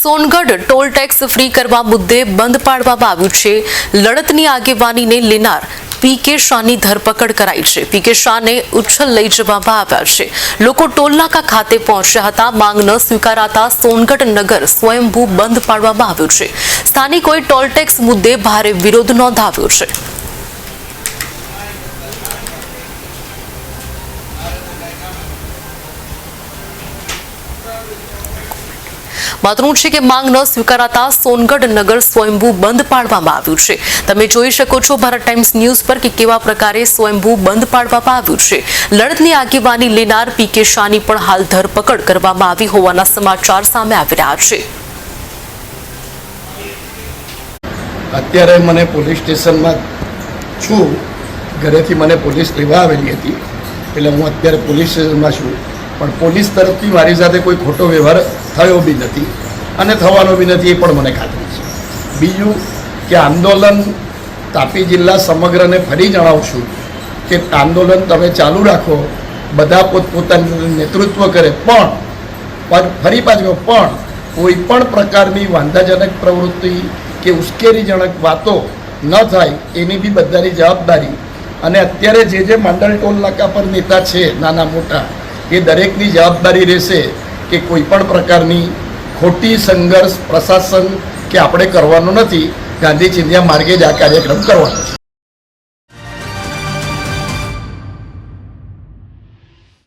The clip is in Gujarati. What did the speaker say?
સોનગઢ ટોલ ટેક્સ ફ્રી કરવા મુદ્દે બંધ પાડવામાં આવ્યું છે। લડતની આગેવાનીને લેનાર પીકે શાહની ધરપકડ કરાઈ છે। પીકે શાહને ઉચ્છલ લઈ જવામાં આવ્યા છે। લોકો ટોલનાકા ખાતે પહોંચ્યા હતા। માંગ ન સ્વીકારાતા સોનગઢ નગર સ્વયંભૂ બંધ પાડવામાં આવ્યું છે। સ્થાનિકોએ ટોલ ટેક્સ મુદ્દે ભારે વિરોધ નોંધાવ્યો છે। મહત્વનું છે કે માંગ ન સ્વીકારાતા સોનગઢ નગર સ્વયંભૂ બંધ પાડવામાં આવ્યું છે। તમે જોઈ શકો છો ભારત ટાઈમ્સ ન્યૂઝ પર કે કેવા પ્રકારે સ્વયંભૂ બંધ પાડવામાં આવ્યું છે। લડતની આગેવાની લેનાર પીકે શાહની પણ હાલ ધરપકડ કરવામાં આવી હોવાના સમાચાર સામે આવી રહ્યા છે। અત્યારે મને પોલીસ સ્ટેશનમાં છું, ઘરેથી મને પોલીસ લેવા આવેલી હતી, એટલે હું અત્યારે પોલીસ સ્ટેશનમાં છું। પણ પોલીસ તરફથી મારી સાથે કોઈ ખોટો વ્યવહાર થયો બી નથી અને થવાનો બી નથી, એ પણ મને ખાતરી છે। બીજું કે આંદોલન તાપી જિલ્લા સમગ્રને ફરી જણાવું છું કે આંદોલન તમે ચાલુ રાખો, બધા પોતપોતાનું નેતૃત્વ કરે, પણ ફરી પાછું પણ કોઈ પણ પ્રકારની વાંધાજનક પ્રવૃત્તિ કે ઉશ્કેરીજનક વાતો ન થાય એની બી બધાની જવાબદારી, અને અત્યારે જે માંડલ ટોલ નાકા પર નેતા છે નાના મોટા, એ દરેકની જવાબદારી રહેશે કે કોઈ પણ પ્રકારની ખોટી સંઘર્ષ પ્રશાસન કે આપણે કરવાનો નથી। ગાંધી ચિંધ્યા માર્ગે જ આ કાર્યક્રમ કરવાનો છે।